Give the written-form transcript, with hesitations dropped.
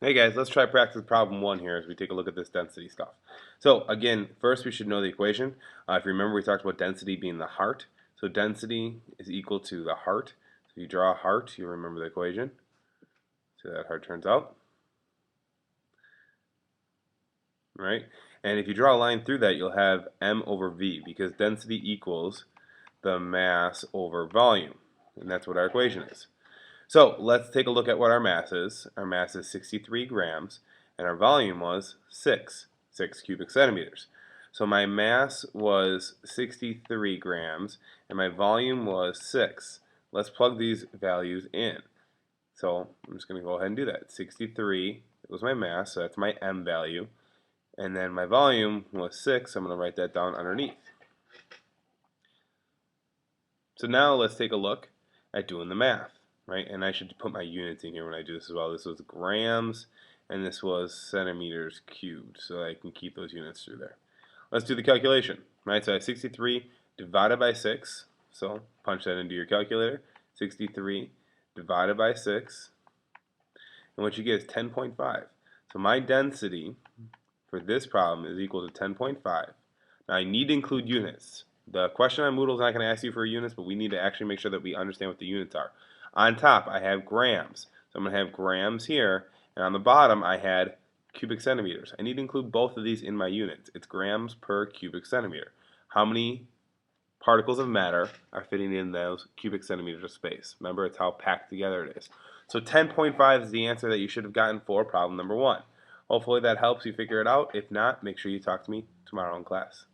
Hey guys, let's try practice problem 1 here as we take a look at this density stuff. So again, first we should know the equation. If you remember, we talked about density being the heart. So density is equal to the heart. So if you draw a heart, you remember the equation. So that heart turns out. Right? And if you draw a line through that, you'll have m over v because density equals the mass over volume. And that's what our equation is. So let's take a look at what our mass is. Our mass is 63 grams, and our volume was 6 cubic centimeters. So my mass was 63 grams, and my volume was 6. Let's plug these values in. So I'm just going to go ahead and do that. 63 was my mass, so that's my m value. And then my volume was 6. I'm going to write that down underneath. So now let's take a look at doing the math, right? And I should put my units in here when I do this as well. This was grams, and this was centimeters cubed, so I can keep those units through there. Let's do the calculation, right? So I have 63 divided by 6, so punch that into your calculator. 63 divided by 6, and what you get is 10.5. So my density for this problem is equal to 10.5. Now I need to include units. The question on Moodle is not going to ask you for units, but we need to actually make sure that we understand what the units are. On top, I have grams. So I'm going to have grams here, and on the bottom, I had cubic centimeters. I need to include both of these in my units. It's grams per cubic centimeter. How many particles of matter are fitting in those cubic centimeters of space? Remember, it's how packed together it is. So 10.5 is the answer that you should have gotten for problem number 1. Hopefully that helps you figure it out. If not, make sure you talk to me tomorrow in class.